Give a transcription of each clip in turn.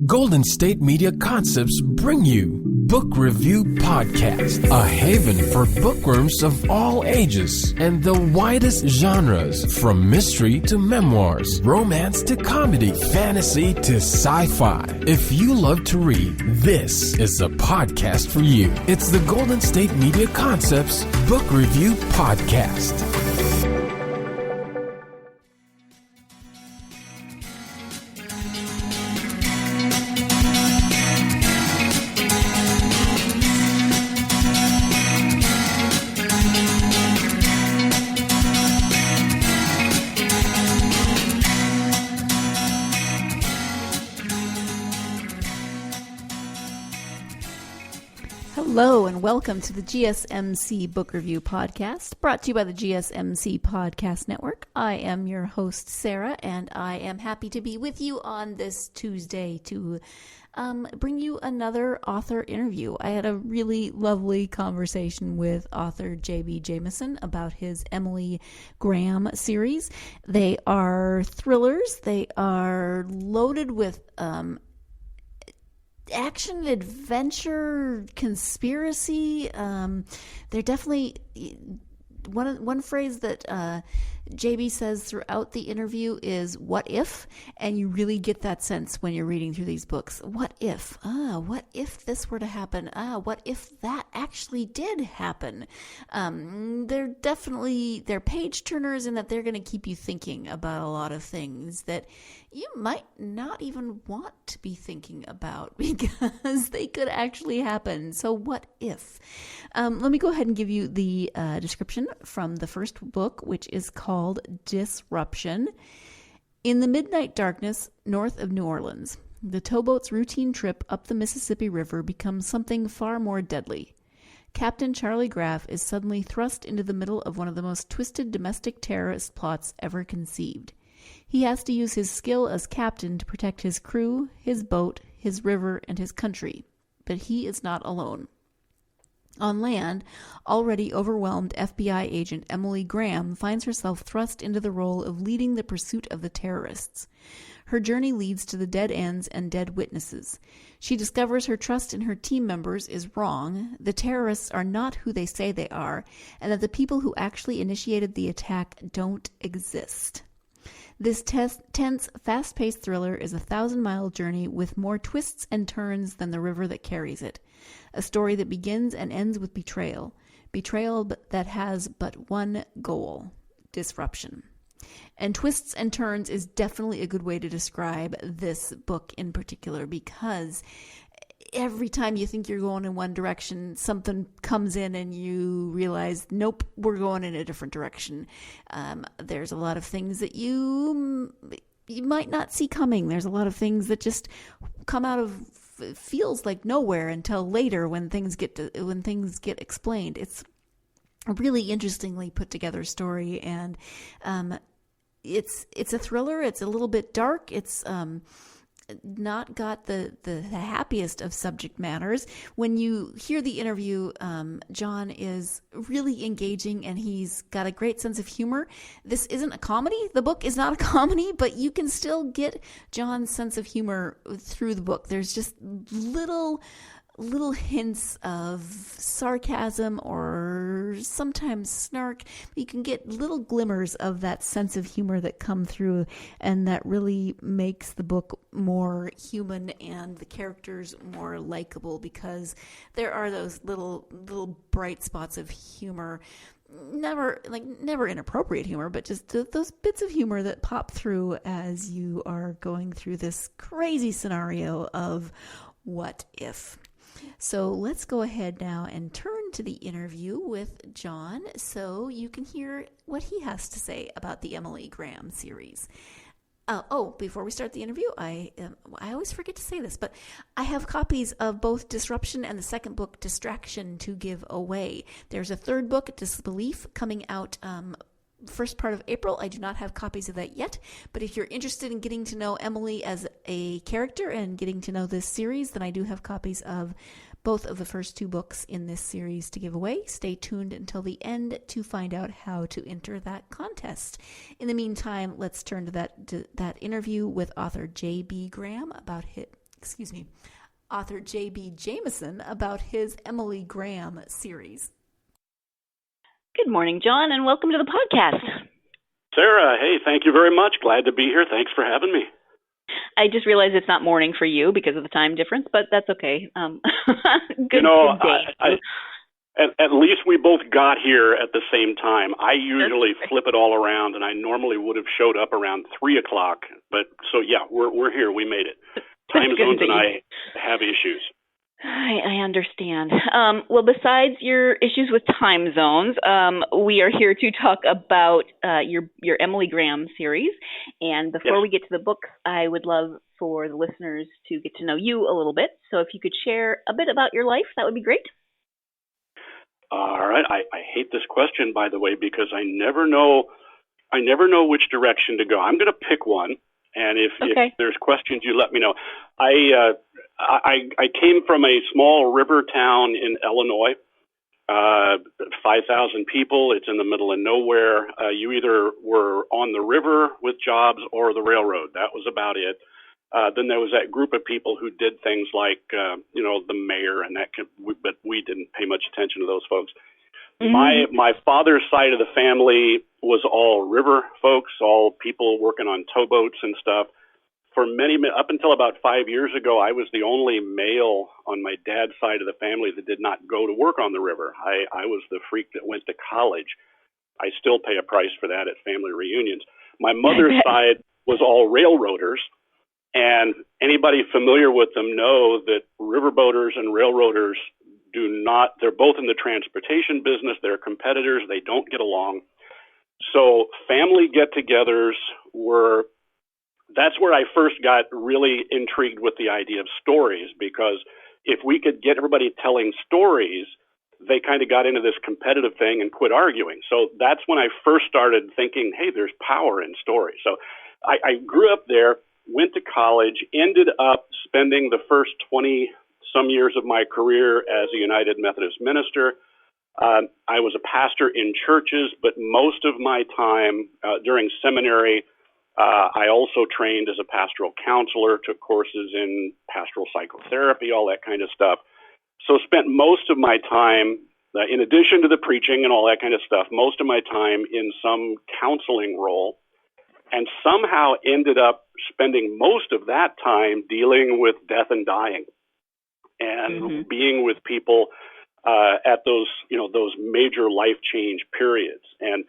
Golden State Media Concepts bring you Book Review Podcast, a haven for bookworms of all ages and the widest genres, from mystery to memoirs, romance to comedy, fantasy to sci-fi. If you love to read, this is the podcast for you. It's the Golden State Media Concepts Book Review Podcast. Hello and welcome to the GSMC Book Review Podcast, brought to you by the GSMC Podcast Network. I am your host, Sarah, and I am happy to be with you on this Tuesday to bring you another author interview. I had a really lovely conversation with author JB Jamison about his Emily Graham series. They are thrillers. They are loaded with action, adventure, conspiracy. They're definitely one phrase that JB says throughout the interview is "what if," and you really get that sense when you're reading through these books. What if? What if this were to happen? What if that actually did happen? They're page turners in that they're going to keep you thinking about a lot of things that you might not even want to be thinking about because they could actually happen. So what if? Let me go ahead and give you the description from the first book, which is called Disruption. In the midnight darkness north of New Orleans, the towboat's routine trip up the Mississippi River becomes something far more deadly. Captain Charlie Graff is suddenly thrust into the middle of one of the most twisted domestic terrorist plots ever conceived. He has to use his skill as captain to protect his crew, his boat, his river, and his country. But he is not alone. On land, already overwhelmed FBI agent Emily Graham finds herself thrust into the role of leading the pursuit of the terrorists. Her journey leads to the dead ends and dead witnesses. She discovers her trust in her team members is wrong, the terrorists are not who they say they are, and that the people who actually initiated the attack don't exist. This tense, fast-paced thriller is a 1,000-mile journey with more twists and turns than the river that carries it. A story that begins and ends with betrayal. Betrayal that has but one goal: disruption. And twists and turns is definitely a good way to describe this book in particular, because every time you think you're going in one direction, something comes in and you realize, nope, we're going in a different direction. There's a lot of things that you might not see coming. There's a lot of things that just come out of feels like nowhere until later when things get explained. It's a really interestingly put together story, and it's a thriller. It's a little bit dark. It's not got the happiest of subject matters. When you hear the interview, John is really engaging and he's got a great sense of humor. This isn't a comedy. The book is not a comedy, but you can still get John's sense of humor through the book. There's just little hints of sarcasm or sometimes snark. You can get little glimmers of that sense of humor that come through, and that really makes the book more human and the characters more likable, because there are those little bright spots of humor. Never inappropriate humor, but just those bits of humor that pop through as you are going through this crazy scenario of what if. So let's go ahead now and turn to the interview with John so you can hear what he has to say about the Emily Graham series. Before we start the interview, I always forget to say this, but I have copies of both Disruption and the second book, Distraction, to give away. There's a third book, Disbelief, coming out first part of April. I do not have copies of that yet, but if you're interested in getting to know Emily as a character and getting to know this series, then I do have copies of both of the first two books in this series to give away. Stay tuned until the end to find out how to enter that contest. In the meantime, let's turn to that interview with author JB Graham about excuse me, author JB Jamison about his Emily Graham series. Good morning, John, and welcome to the podcast. Sarah, hey, thank you very much. Glad to be here. Thanks for having me. I just realized it's not morning for you because of the time difference, but that's okay. Good day. At least we both got here at the same time. I usually flip it all around, and I normally would have showed up around 3 o'clock. But so, yeah, we're here. We made it. Time zones and I have issues. I understand. Well, besides your issues with time zones, we are here to talk about your Emily Graham series. And before we get to the book, I would love for the listeners to get to know you a little bit. So if you could share a bit about your life, that would be great. All right. I hate this question, by the way, because I never know which direction to go. I'm going to pick one. And if there's questions, you let me know. I came from a small river town in Illinois, 5,000 people. It's in the middle of nowhere. You either were on the river with jobs or the railroad. That was about it. Then there was that group of people who did things like, the mayor, and but we didn't pay much attention to those folks. Mm-hmm. My father's side of the family was all river folks, all people working on towboats and stuff. For up until about 5 years ago, I was the only male on my dad's side of the family that did not go to work on the river. I was the freak that went to college. I still pay a price for that at family reunions. My mother's side was all railroaders, and anybody familiar with them know that riverboaters and railroaders they're both in the transportation business. They're competitors. They don't get along. So family get-togethers that's where I first got really intrigued with the idea of stories, because if we could get everybody telling stories, they kind of got into this competitive thing and quit arguing. So that's when I first started thinking, hey, there's power in stories. So I grew up there, went to college, ended up spending the first 20-some years of my career as a United Methodist minister. I was a pastor in churches, but most of my time during seminary, I also trained as a pastoral counselor, took courses in pastoral psychotherapy, all that kind of stuff. So spent most of my time, in addition to the preaching and all that kind of stuff, most of my time in some counseling role, and somehow ended up spending most of that time dealing with death and dying and being with people at those major life change periods. And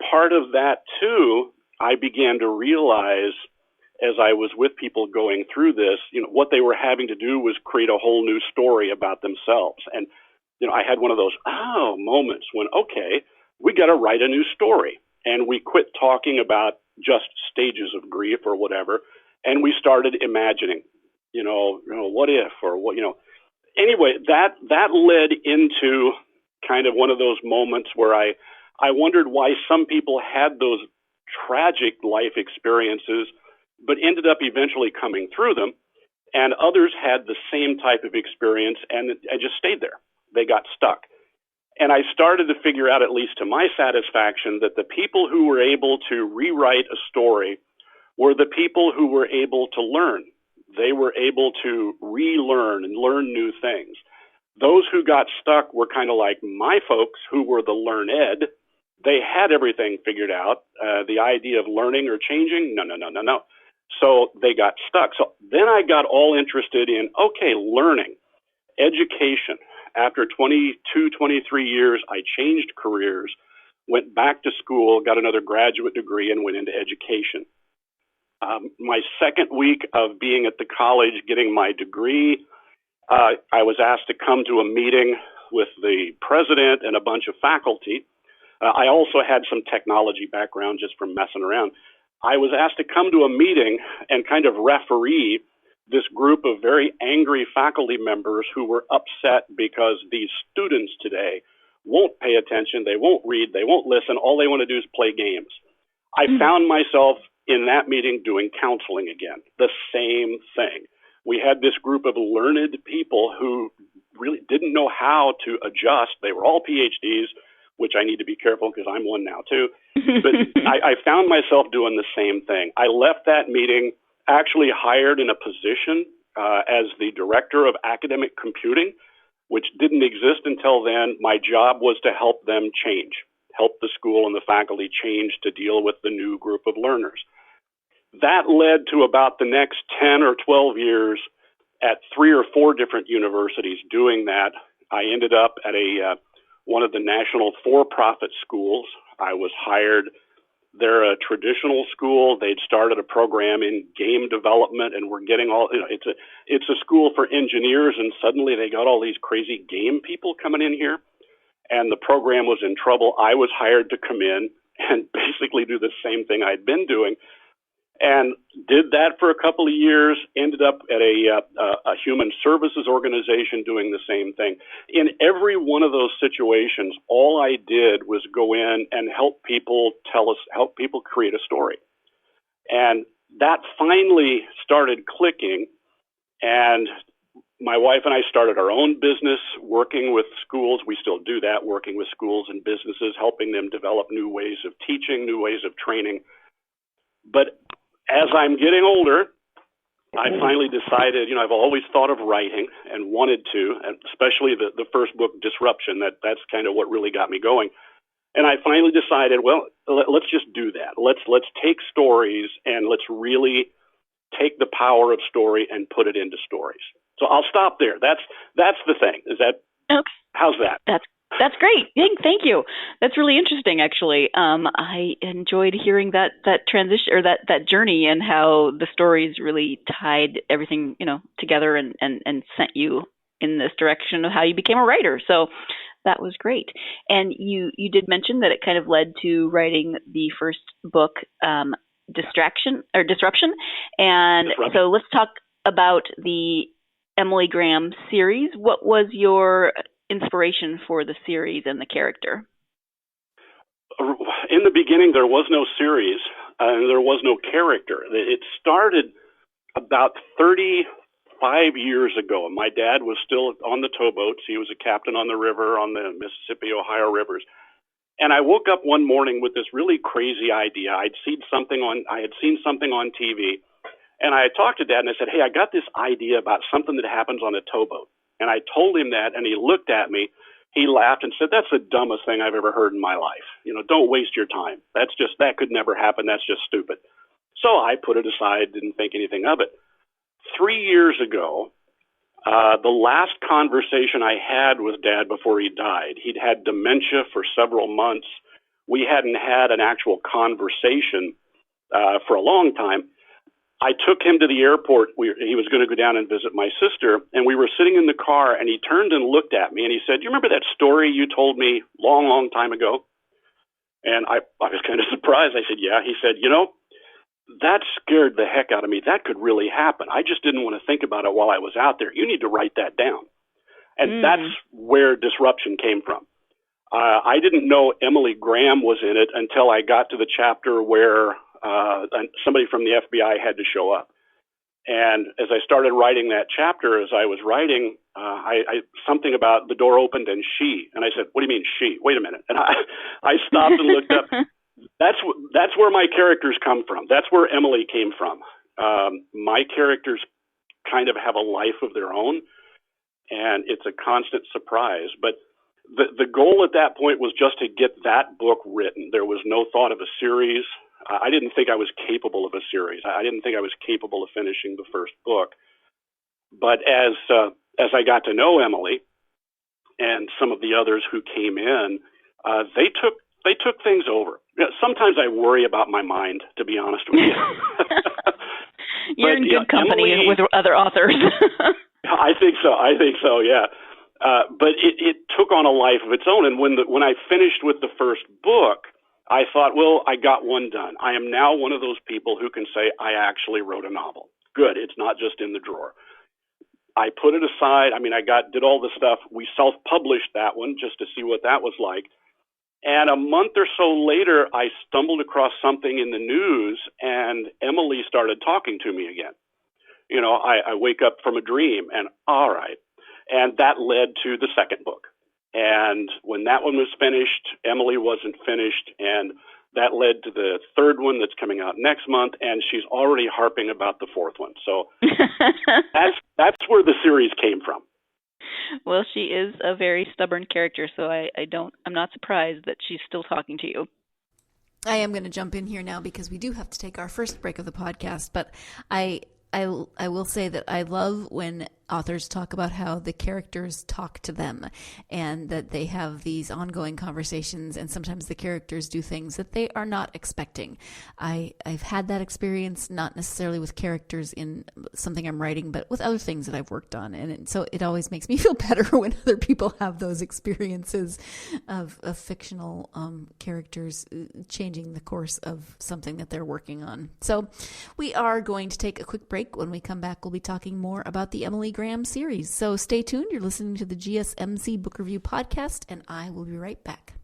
part of that, too, I began to realize as I was with people going through this, what they were having to do was create a whole new story about themselves. And, I had one of those moments when, we got to write a new story. And we quit talking about just stages of grief or whatever. And we started imagining, what if, or what, Anyway, that led into kind of one of those moments where I wondered why some people had those tragic life experiences, but ended up eventually coming through them. And others had the same type of experience and just stayed there. They got stuck. And I started to figure out, at least to my satisfaction, that the people who were able to rewrite a story were the people who were able to learn. They were able to relearn and learn new things. Those who got stuck were kind of like my folks who were the learned. They had everything figured out. The idea of learning or changing, no. So they got stuck. So then I got all interested in, learning, education. After 22, 23 years, I changed careers, went back to school, got another graduate degree, and went into education. My second week of being at the college getting my degree, I was asked to come to a meeting with the president and a bunch of faculty. I also had some technology background just from messing around. I was asked to come to a meeting and kind of referee this group of very angry faculty members who were upset because these students today won't pay attention, they won't read, they won't listen, all they want to do is play games. I found myself in that meeting doing counseling again, the same thing. We had this group of learned people who really didn't know how to adjust. They were all PhDs, which I need to be careful because I'm one now too. But I found myself doing the same thing. I left that meeting actually hired in a position as the director of academic computing, which didn't exist until then. My job was to help them change, help the school and the faculty change to deal with the new group of learners. That led to about the next 10 or 12 years at 3 or 4 different universities doing that. I ended up at one of the national for-profit schools. I was hired. They're a traditional school. They'd started a program in game development, and we're getting all, it's a school for engineers, and suddenly they got all these crazy game people coming in here, and the program was in trouble. I was hired to come in and basically do the same thing I'd been doing, and did that for a couple of years, ended up at a human services organization doing the same thing. In every one of those situations, all I did was go in and help people create a story. And that finally started clicking, and my wife and I started our own business working with schools. We still do that, working with schools and businesses, helping them develop new ways of teaching, new ways of training. But as I'm getting older, I finally decided, I've always thought of writing and wanted to, and especially the first book, Disruption, that's kind of what really got me going. And I finally decided, well, let's just do that. Let's take stories and let's really take the power of story and put it into stories. So I'll stop there. That's the thing. Is that okay? How's that? That's great. Thank you. That's really interesting, actually. I enjoyed hearing that transition or that journey and how the stories really tied everything, together and sent you in this direction of how you became a writer. So that was great. And you did mention that it kind of led to writing the first book, Disruption. And so let's talk about the Emily Graham series. What was your inspiration for the series and the character? In the beginning, there was no series and there was no character. It started about 35 years ago. My dad was still on the towboats. He was a captain on the river, on the Mississippi, Ohio rivers. And I woke up one morning with this really crazy idea. I had seen something on TV, and I talked to Dad and I said, "Hey, I got this idea about something that happens on a towboat." And I told him that, and he looked at me, he laughed and said, "That's the dumbest thing I've ever heard in my life. Don't waste your time. That could never happen. That's just stupid." So I put it aside, didn't think anything of it. 3 years ago, the last conversation I had with Dad before he died, he'd had dementia for several months. We hadn't had an actual conversation for a long time. I took him to the airport. He was going to go down and visit my sister, and we were sitting in the car, and he turned and looked at me, and he said, "You remember that story you told me long, long time ago?" And I was kind of surprised. I said, "Yeah." He said, "That scared the heck out of me. That could really happen. I just didn't want to think about it while I was out there. You need to write that down." And that's where Disruption came from. I didn't know Emily Graham was in it until I got to the chapter where somebody from the FBI had to show up. And as I started writing that chapter, as I was writing, something about the door opened and she, and I said, "What do you mean she? Wait a minute." And I stopped and looked up. That's where my characters come from. That's where Emily came from. My characters kind of have a life of their own, and it's a constant surprise. But the goal at that point was just to get that book written. There was no thought of a series. I didn't think I was capable of a series. I didn't think I was capable of finishing the first book. But as I got to know Emily and some of the others who came in, they took things over. Sometimes I worry about my mind, to be honest with you. You're in good company Emily, with other authors. I think so. Yeah. But it took on a life of its own. And when I finished with the first book, I thought, well, I got one done. I am now one of those people who can say I actually wrote a novel. Good. It's not just in the drawer. I put it aside. I mean, did all the stuff. We self-published that one just to see what that was like. And a month or so later, I stumbled across something in the news, and Emily started talking to me again. I wake up from a dream, and all right. And that led to the second book. And when that one was finished, Emily wasn't finished, and that led to the third one that's coming out next month, and she's already harping about the fourth one. So that's where the series came from. Well, she is a very stubborn character, so I'm not surprised that she's still talking to you. I am going to jump in here now because we do have to take our first break of the podcast, but I will say that I love when authors talk about how the characters talk to them and that they have these ongoing conversations, and sometimes the characters do things that they are not expecting. I've had that experience, not necessarily with characters in something I'm writing, but with other things that I've worked on. And so it always makes me feel better when other people have those experiences of fictional characters changing the course of something that they're working on. So we are going to take a quick break. When we come back, we'll be talking more about the Emily Graham series. So stay tuned. You're listening to the GSMC Book Review Podcast, and I will be right back.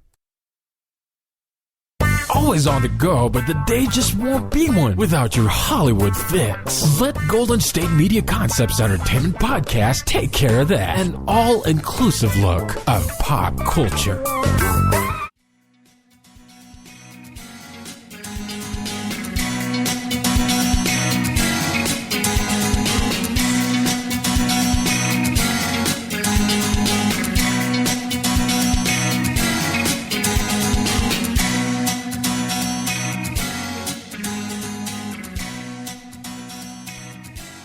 Always on the go, but the day just won't be one without your Hollywood fix. Let Golden State Media Concepts Entertainment Podcast take care of that. An all-inclusive look of pop culture.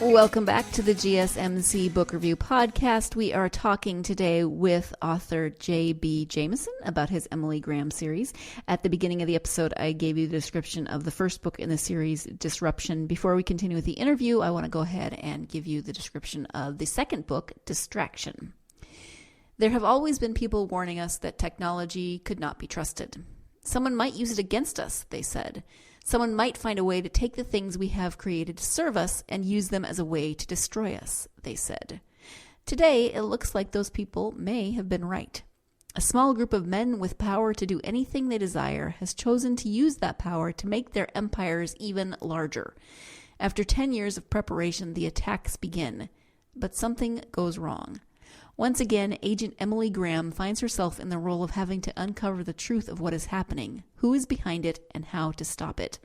Welcome back to the GSMC Book Review Podcast. We are talking today with author JB Jamison about his Emily Graham series. At the beginning of the episode, I gave you the description of the first book in the series, Disruption. Before we continue with the interview, I want to go ahead and give you the description of the second book, Distraction. There have always been people warning us that technology could not be trusted. Someone might use it against us, they said. Someone might find a way to take the things we have created to serve us and use them as a way to destroy us, they said. Today, it looks like those people may have been right. A small group of men with power to do anything they desire has chosen to use that power to make their empires even larger. After 10 years of preparation, the attacks begin. But something goes wrong. Once again, Agent Emily Graham finds herself in the role of having to uncover the truth of what is happening, who is behind it, and how to stop it.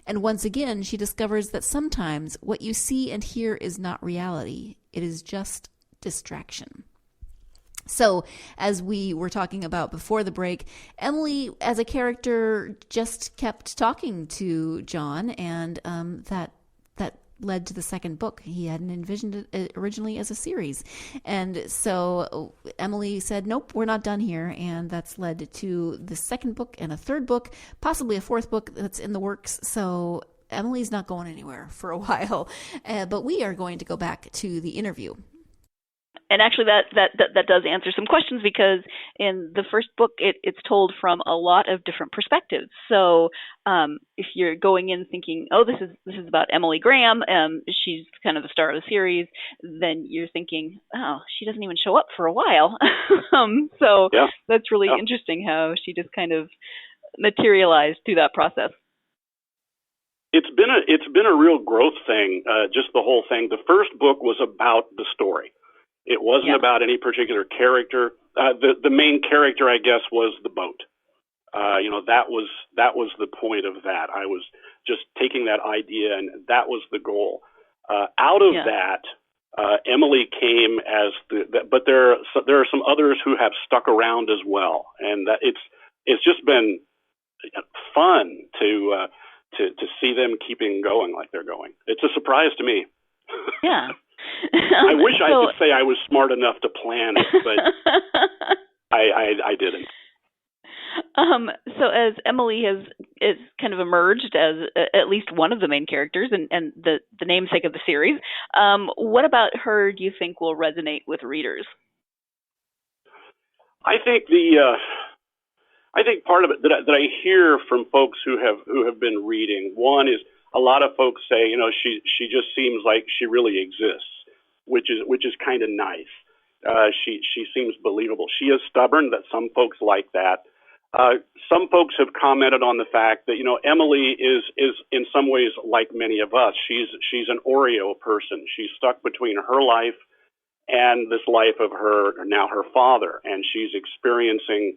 And once again, she discovers that sometimes what you see and hear is not reality. It is just distraction. So, as we were talking about before the break, Emily, as a character, just kept talking to John, and that led to the second book. He hadn't envisioned it originally as a series. And so Emily said, nope, we're not done here. And that's led to the second book and a third book, possibly a fourth book that's in the works. So Emily's not going anywhere for a while. But we are going to go back to the interview. And actually, that does answer some questions, because in the first book, it's told from a lot of different perspectives. So if you're going in thinking, oh, this is about Emily Graham, she's kind of the star of the series, then you're thinking, oh, she doesn't even show up for a while. So yeah. That's really interesting how she just kind of materialized through that process. It's been a real growth thing, just the whole thing. The first book was about the story. It wasn't about any particular character. The main character, I guess, was the boat. That was the point of that. I was just taking that idea, and that was the goal. Out of that, Emily came as but there are some others who have stuck around as well, and that it's just been fun to see them keeping going like they're going. It's a surprise to me. Yeah. I wish I could say I was smart enough to plan it, but I didn't. So as Emily is kind of emerged as at least one of the main characters and the namesake of the series, what about her do you think will resonate with readers? I think part of it that I hear from folks who have been reading, one is a lot of folks say, she just seems like she really exists, which is kind of nice. She seems believable. She is stubborn. That some folks like that. Some folks have commented on the fact that Emily is in some ways like many of us. She's an Oreo person. She's stuck between her life and this life of her father, and she's experiencing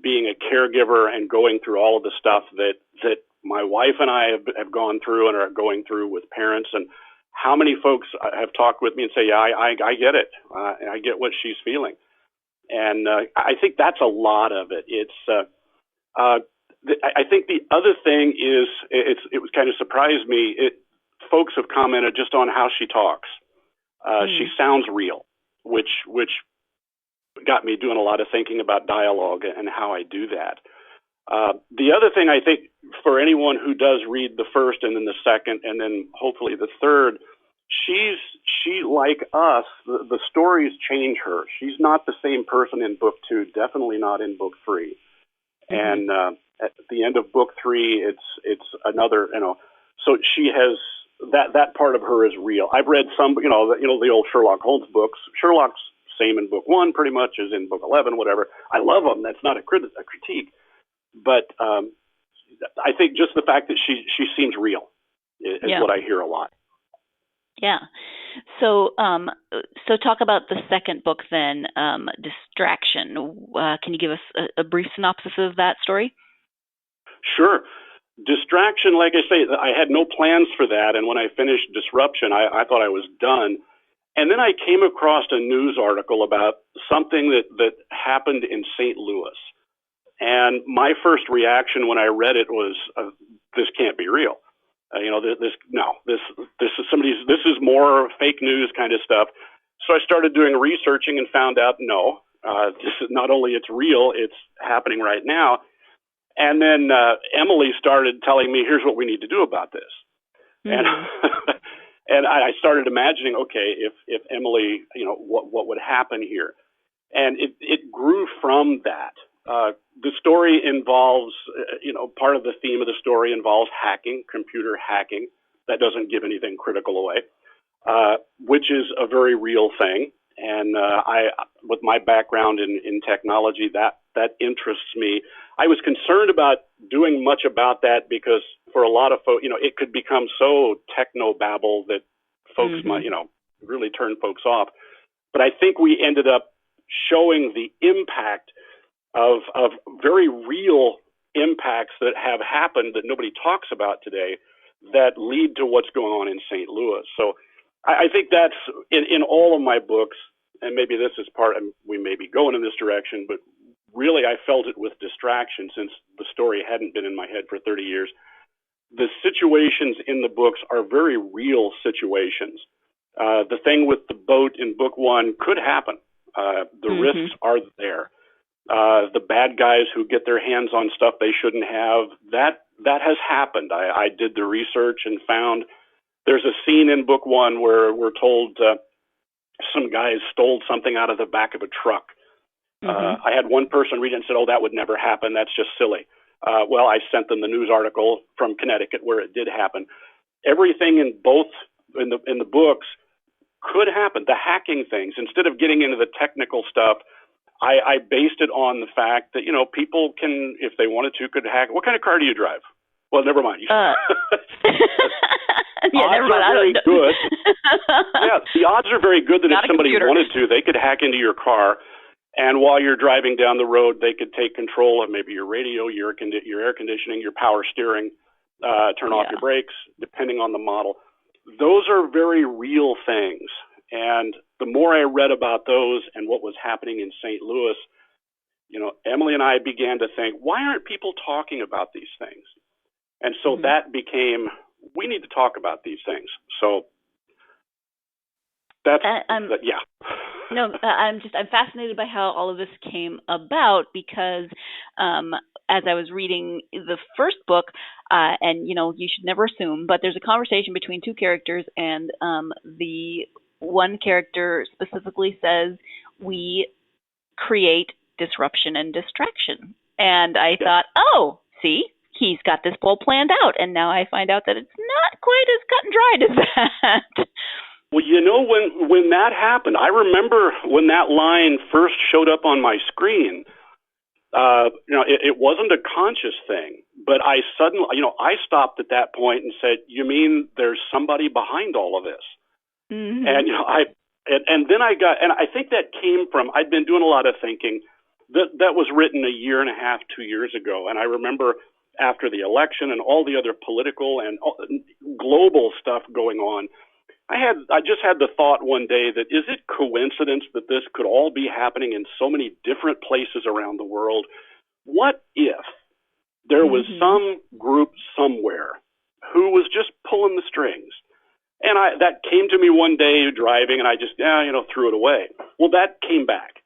being a caregiver and going through all of the stuff that my wife and I have gone through and are going through with parents, and how many folks have talked with me and say, yeah, I get it. I get what she's feeling. And I think that's a lot of it. I think the other thing is, it was kind of surprised me. Folks have commented just on how she talks. She sounds real, which got me doing a lot of thinking about dialogue and how I do that. The other thing, I think, for anyone who does read the first and then the second and then hopefully the third, she like us, the stories change her. She's not the same person in book 2, definitely not in book 3. And at the end of book 3, it's another, so she has that part of her is real. I've read some, the old Sherlock Holmes books. Sherlock's same in book 1 pretty much as in book 11, whatever. I love them. That's not a critique. But I think just the fact that she seems real is what I hear a lot. Yeah. So talk about the second book then, Distraction. Can you give us a brief synopsis of that story? Sure. Distraction, like I say, I had no plans for that. And when I finished Disruption, I thought I was done. And then I came across a news article about something that happened in St. Louis. And my first reaction when I read it was, this can't be real. This is more fake news kind of stuff. So I started doing researching and found out, no, this is not only it's real, it's happening right now. And then Emily started telling me, here's what we need to do about this. And and I started imagining, okay, if Emily, what would happen here? And it grew from that. The story involves, part of the theme of the story involves hacking, computer hacking. That doesn't give anything critical away, which is a very real thing. And I, with my background in technology, that interests me. I was concerned about doing much about that because for a lot of folks, it could become so techno-babble that folks might, really turn folks off. But I think we ended up showing the impact of very real impacts that have happened that nobody talks about today that lead to what's going on in St. Louis. So I think that's in all of my books, and maybe this is part, and we may be going in this direction, but really I felt it with Distraction since the story hadn't been in my head for 30 years. The situations in the books are very real situations. The thing with the boat in book 1 could happen. The risks are there. The bad guys who get their hands on stuff they shouldn't have, that has happened. I did the research and found there's a scene in book 1 where we're told some guys stole something out of the back of a truck. I had one person read it and said, oh, that would never happen. That's just silly. Well, I sent them the news article from Connecticut where it did happen. Everything in the books could happen. The hacking things, instead of getting into the technical stuff, I based it on the fact that, people can, if they wanted to, could hack. What kind of car do you drive? Well, never mind. Yeah, never mind. Odds are very good. Yeah, the odds are very good that if somebody wanted to, they could hack into your car. And while you're driving down the road, they could take control of maybe your radio, your air conditioning, your power steering, turn off your brakes, depending on the model. Those are very real things. And the more I read about those and what was happening in St. Louis, Emily and I began to think, why aren't people talking about these things? And so that became, we need to talk about these things. So that's, yeah. No, I'm fascinated by how all of this came about because as I was reading the first book, and you should never assume, but there's a conversation between two characters, and the one character specifically says, we create disruption and distraction. And I thought, oh, see, he's got this whole planned out. And now I find out that it's not quite as cut and dried as that. Well, when that happened, I remember when that line first showed up on my screen, it wasn't a conscious thing, but I suddenly, I stopped at that point and said, you mean there's somebody behind all of this? And, and then I think that came from, I'd been doing a lot of thinking. that was written a year and a half, 2 years ago. And I remember after the election and all the other political and global stuff going on, I just had the thought one day that is it coincidence that this could all be happening in so many different places around the world? What if there was some group somewhere who was just pulling the strings? And that came to me one day driving, and I just threw it away. Well, that came back,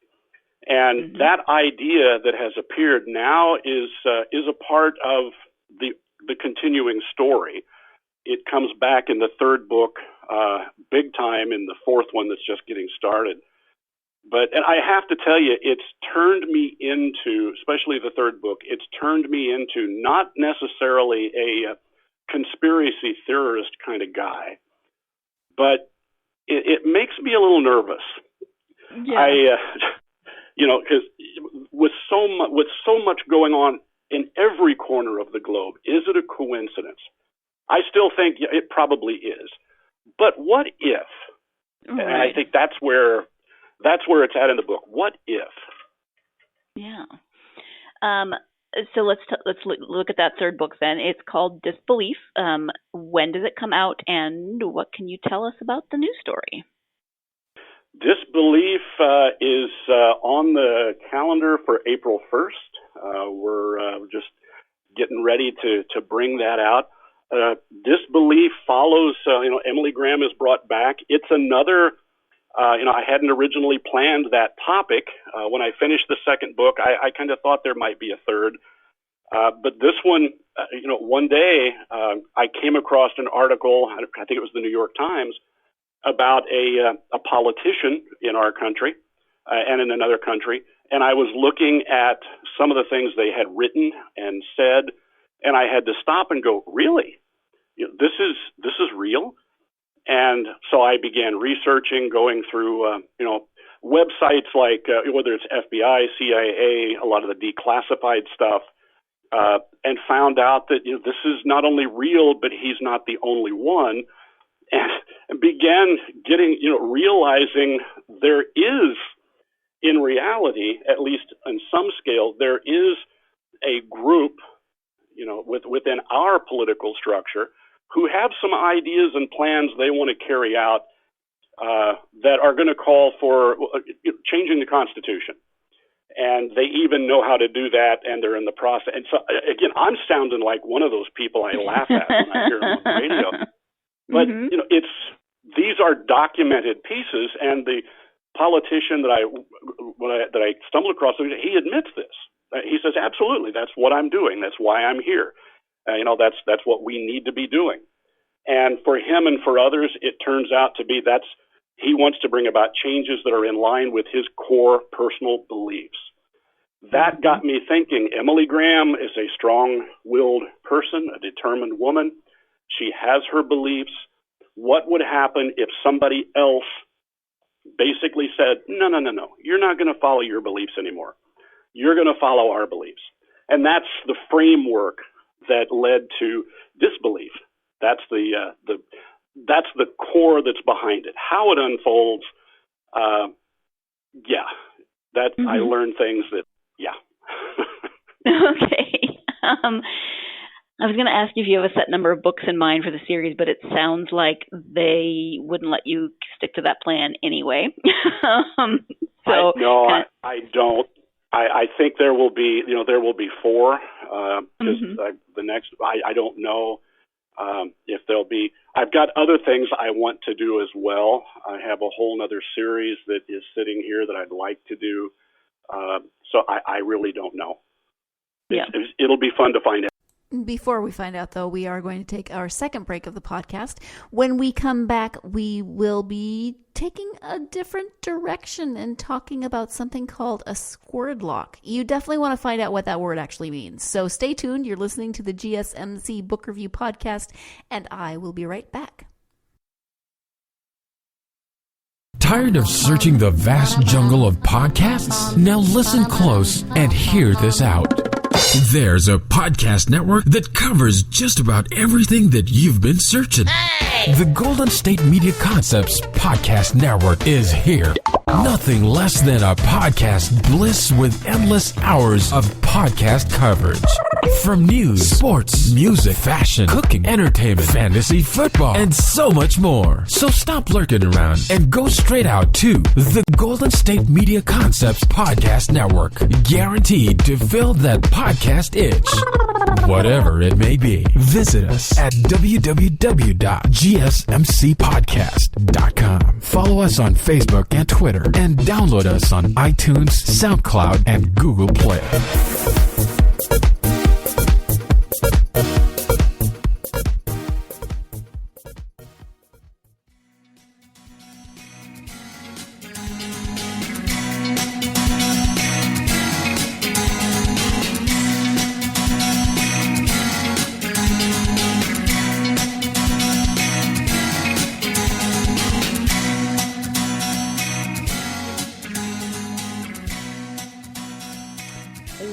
and that idea that has appeared now is a part of the continuing story. It comes back in the third book, big time in the fourth one that's just getting started. And I have to tell you, it's turned me into, especially the third book, it's turned me into not necessarily a conspiracy theorist kind of guy, but it makes me a little nervous. Yeah. Because with so much going on in every corner of the globe, is it a coincidence? I still think it probably is. But what if? Right. And I think that's where it's at in the book. What if? Yeah. So let's look at that third book then. It's called Disbelief. When does it come out, and what can you tell us about the new story? Disbelief is on the calendar for April 1st. We're just getting ready to bring that out. Disbelief follows, Emily Graham is brought back. It's another, I hadn't originally planned that topic. When I finished the second book, I kind of thought there might be a third. But this one, one day I came across an article, I think it was the New York Times, about a politician in our country and in another country. And I was looking at some of the things they had written and said, and I had to stop and go, really? This is real? And so I began researching, going through, websites like whether it's FBI, CIA, a lot of the declassified stuff, and found out that this is not only real, but he's not the only one, and began getting, realizing there is, in reality, at least on some scale, there is a group, within our political structure who have some ideas and plans they want to carry out that are going to call for changing the Constitution. And they even know how to do that, and they're in the process. And so, again, I'm sounding like one of those people I laugh at when I hear them on the radio. But, these are documented pieces, and the politician that I stumbled across, he admits this. He says, absolutely, that's what I'm doing. That's why I'm here. That's what we need to be doing. And for him and for others, it turns out to be he wants to bring about changes that are in line with his core personal beliefs. That got me thinking. Emily Graham is a strong-willed person, a determined woman. She has her beliefs. What would happen if somebody else basically said, no, you're not going to follow your beliefs anymore. You're going to follow our beliefs. And that's the framework that led to Disbelief. That's the core that's behind it. How it unfolds, I learned things that, Okay. I was going to ask you if you have a set number of books in mind for the series, but it sounds like they wouldn't let you stick to that plan anyway. I don't. I think there will be, there will be 4. The next, I don't know if there'll be. I've got other things I want to do as well. I have a whole other series that is sitting here that I'd like to do. So I really don't know. It'll be fun to find out. Before we find out, though, we are going to take our second break of the podcast. When we come back, we will be taking a different direction and talking about something called a squirt lock. You definitely want to find out what that word actually means. So stay tuned. You're listening to the GSMC Book Review Podcast, and I will be right back. Tired of searching the vast jungle of podcasts? Now listen close and hear this out. There's a podcast network that covers just about everything that you've been searching. Hey! The Golden State Media Concepts Podcast Network is here. Nothing less than a podcast bliss with endless hours of podcast coverage. From news, sports, music, fashion, cooking, entertainment, fantasy, football, and so much more. So stop lurking around and go straight out to the Golden State Media Concepts Podcast Network. Guaranteed to fill that podcast itch. Whatever it may be. Visit us at www.gsmcpodcast.com. Follow us on Facebook and Twitter, and download us on iTunes, SoundCloud, and Google Play.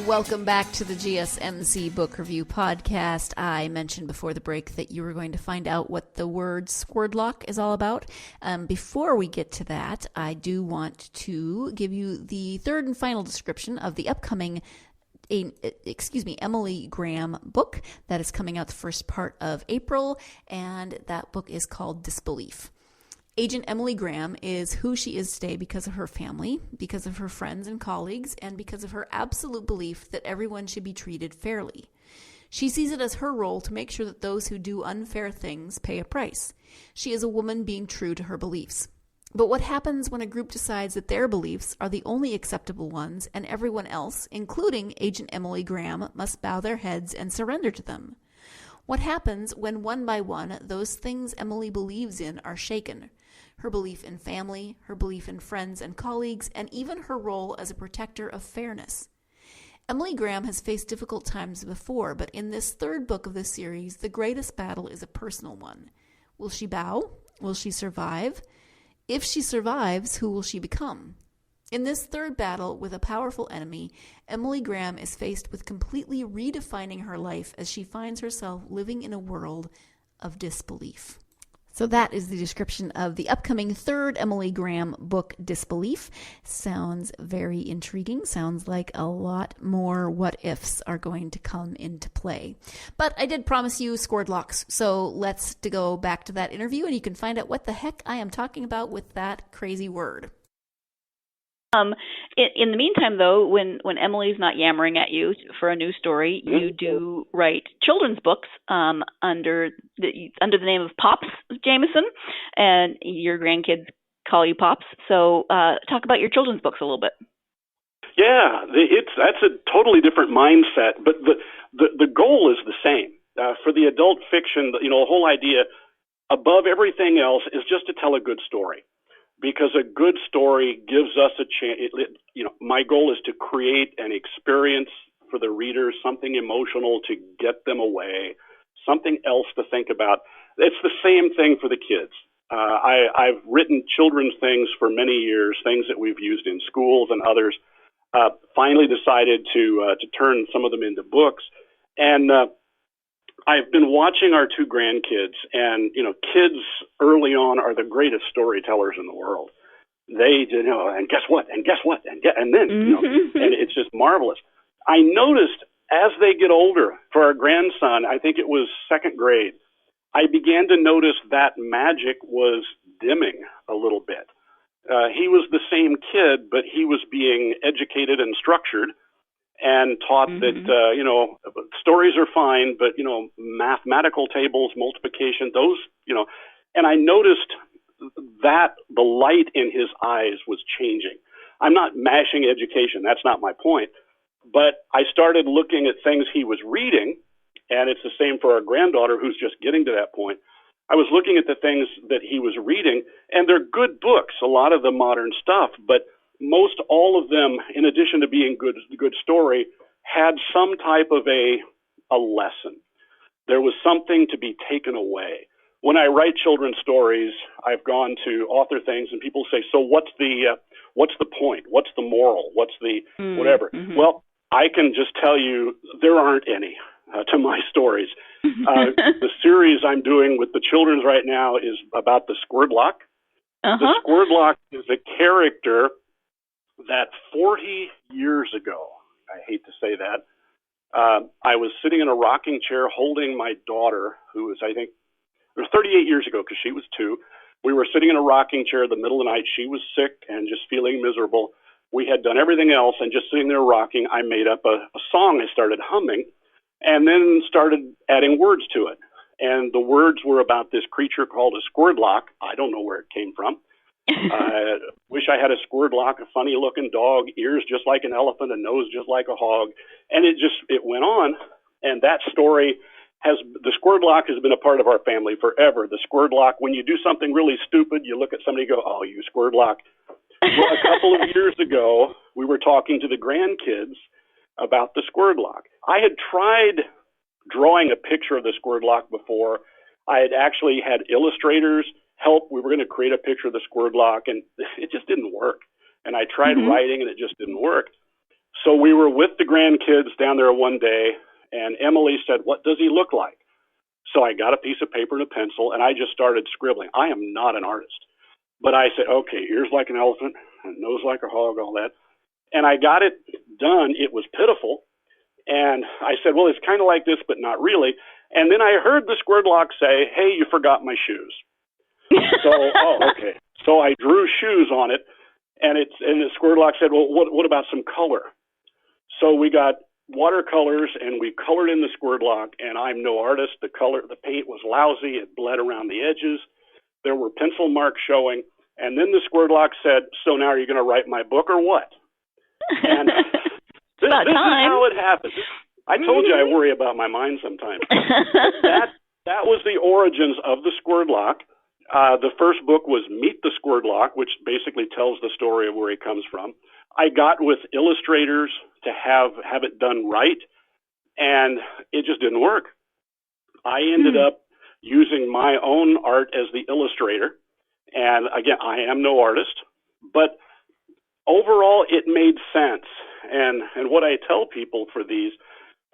Welcome back to the GSMC Book Review Podcast. I mentioned before the break that you were going to find out what the word Squidlock is all about. Before we get to that, I do want to give you the third and final description of the upcoming Emily Graham book that is coming out the first part of April, and that book is called Disbelief. Agent Emily Graham is who she is today because of her family, because of her friends and colleagues, and because of her absolute belief that everyone should be treated fairly. She sees it as her role to make sure that those who do unfair things pay a price. She is a woman being true to her beliefs. But what happens when a group decides that their beliefs are the only acceptable ones and everyone else, including Agent Emily Graham, must bow their heads and surrender to them? What happens when one by one those things Emily believes in are shaken? Her belief in family, her belief in friends and colleagues, and even her role as a protector of fairness. Emily Graham has faced difficult times before, but in this third book of the series, the greatest battle is a personal one. Will she bow? Will she survive? If she survives, who will she become? In this third battle with a powerful enemy, Emily Graham is faced with completely redefining her life as she finds herself living in a world of disbelief. So that is the description of the upcoming third Emily Graham book, Disbelief. Sounds very intriguing. Sounds like a lot more what-ifs are going to come into play. But I did promise you Squidlocks, so let's go back to that interview, and you can find out what the heck I am talking about with that crazy word. In the meantime, though, when Emily's not yammering at you for a new story, you do write children's books under the name of Pops Jamison, and your grandkids call you Pops. So talk about your children's books a little bit. Yeah, that's a totally different mindset, but the goal is the same. For the adult fiction, the whole idea above everything else is just to tell a good story. Because a good story gives us a chance. My goal is to create an experience for the reader, something emotional to get them away, something else to think about. It's the same thing for the kids. I've written children's things for many years, things that we've used in schools and others. Finally decided to turn some of them into books, and I've been watching our two grandkids, and, kids early on are the greatest storytellers in the world. They, and guess what, and guess what, and then, and it's just marvelous. I noticed as they get older, for our grandson, I think it was second grade, I began to notice that magic was dimming a little bit. He was the same kid, but he was being educated and structured, and taught that, stories are fine, but, mathematical tables, multiplication, those, and I noticed that the light in his eyes was changing. I'm not mashing education. That's not my point. But I started looking at things he was reading, and it's the same for our granddaughter who's just getting to that point. I was looking at the things that he was reading, and they're good books, a lot of the modern stuff, but most all of them, in addition to being good story, had some type of a lesson. There was something to be taken away. When I write children's stories, I've gone to author things, and people say, "So what's the point? What's the moral? What's the whatever?" Well, I can just tell you there aren't any to my stories. The series I'm doing with the children's right now is about the Squidlock. The Squirdlock is a character that 40 years ago, I hate to say that, I was sitting in a rocking chair holding my daughter, who was, I think, it was 38 years ago because she was 2. We were sitting in a rocking chair in the middle of the night. She was sick and just feeling miserable. We had done everything else, and just sitting there rocking, I made up a song. I started humming and then started adding words to it. And the words were about this creature called a Squirdlock. I don't know where it came from. Wish I had a Squirdlock, a funny-looking dog, ears just like an elephant, a nose just like a hog. And it went on. And that story the Squirdlock has been a part of our family forever. The Squirdlock, when you do something really stupid, you look at somebody and go, oh, you Squirdlock. Well, a couple of years ago, we were talking to the grandkids about the Squirdlock. I had tried drawing a picture of the Squirdlock before. I had actually had illustrators help. We were going to create a picture of the Squirdlock, and it just didn't work. And I tried writing, and it just didn't work. So we were with the grandkids down there one day, and Emily said, what does he look like? So I got a piece of paper and a pencil, and I just started scribbling. I am not an artist. But I said, okay, ears like an elephant, nose like a hog, all that. And I got it done. It was pitiful. And I said, well, it's kind of like this, but not really. And then I heard the Squirdlock say, hey, you forgot my shoes. So, okay. So I drew shoes on it, and the Squirdlock said, well, what about some color? So we got watercolors, and we colored in the Squirdlock, and I'm no artist. The paint was lousy. It bled around the edges. There were pencil marks showing. And then the Squirdlock said, so now are you going to write my book or what? And this is how it happens. I told you I worry about my mind sometimes. That was the origins of the Squirdlock. The first book was Meet the Squirdlock, which basically tells the story of where he comes from. I got with illustrators to have it done right, and it just didn't work. I ended up using my own art as the illustrator. And again, I am no artist, but overall it made sense. And what I tell people for these,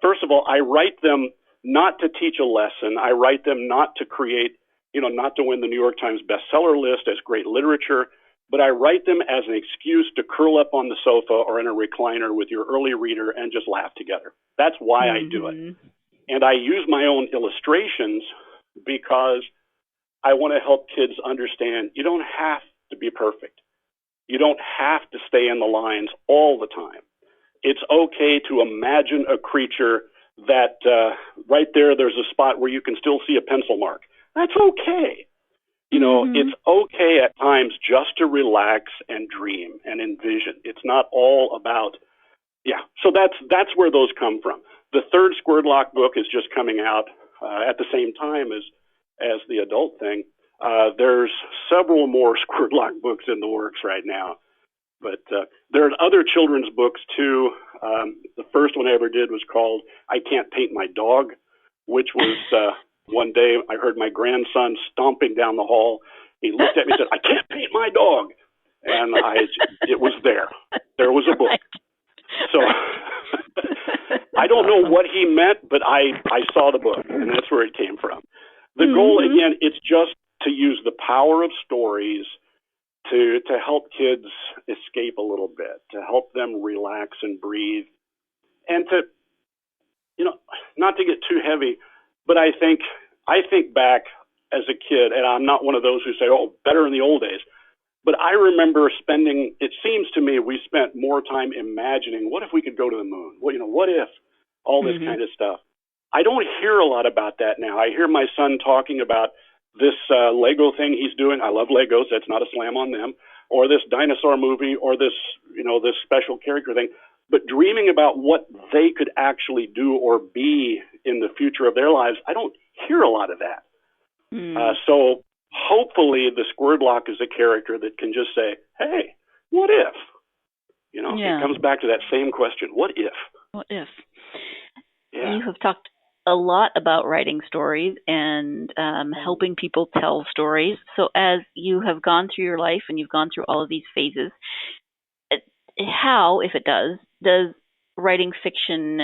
first of all, I write them not to teach a lesson. I write them not to create, not to win the New York Times bestseller list as great literature, but I write them as an excuse to curl up on the sofa or in a recliner with your early reader and just laugh together. That's why I do it. And I use my own illustrations because I want to help kids understand you don't have to be perfect. You don't have to stay in the lines all the time. It's okay to imagine a creature that right there's a spot where you can still see a pencil mark. That's okay. It's okay at times just to relax and dream and envision. It's not all about, So that's where those come from. The third Squirdlock book is just coming out at the same time as the adult thing. There's several more Squirdlock books in the works right now. But there are other children's books, too. The first one I ever did was called I Can't Paint My Dog, which was one day I heard my grandson stomping down the hall. He looked at me and said, I can't paint my dog. And it was there. There was a book. So I don't know what he meant, but I saw the book, and that's where it came from. The goal, again, it's just to use the power of stories to help kids escape a little bit, to help them relax and breathe, and to, not to get too heavy, but I think back as a kid, and I'm not one of those who say, oh, better in the old days, but I remember it seems to me we spent more time imagining, what if we could go to the moon? What if all this kind of stuff? I don't hear a lot about that now. I hear my son talking about this Lego thing he's doing. I love Legos. That's not a slam on them. Or this dinosaur movie, or this, this special character thing. But dreaming about what they could actually do or be in the future of their lives, I don't hear a lot of that. So hopefully the Squirdlock is a character that can just say, hey, what if? It comes back to that same question. What if? What if? Yeah. You have talked a lot about writing stories and helping people tell stories. So as you have gone through your life and you've gone through all of these phases, how, if it does writing fiction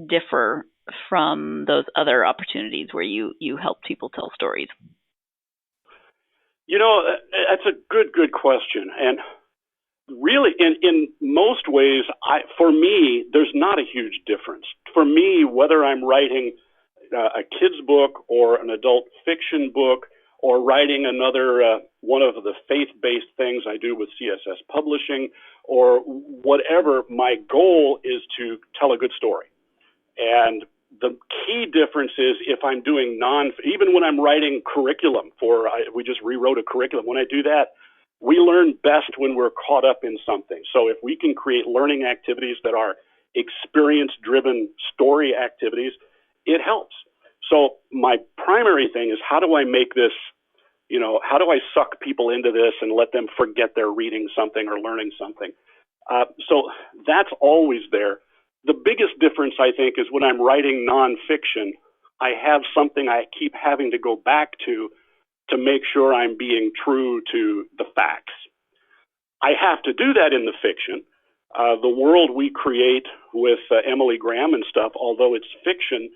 differ from those other opportunities where you help people tell stories? That's a good question. And really, in most ways, for me, there's not a huge difference. For me, whether I'm writing a kid's book or an adult fiction book or writing another one of the faith-based things I do with CSS Publishing or whatever, my goal is to tell a good story. And the key difference is if I'm doing even when I'm writing curriculum we just rewrote a curriculum. When I do that, we learn best when we're caught up in something. So if we can create learning activities that are experience-driven story activities, it helps. So my primary thing is how do I make this, how do I suck people into this and let them forget they're reading something or learning something? So that's always there. The biggest difference, I think, is when I'm writing nonfiction, I have something I keep having to go back to make sure I'm being true to the facts. I have to do that in the fiction. The world we create with Emily Graham and stuff, although it's fiction,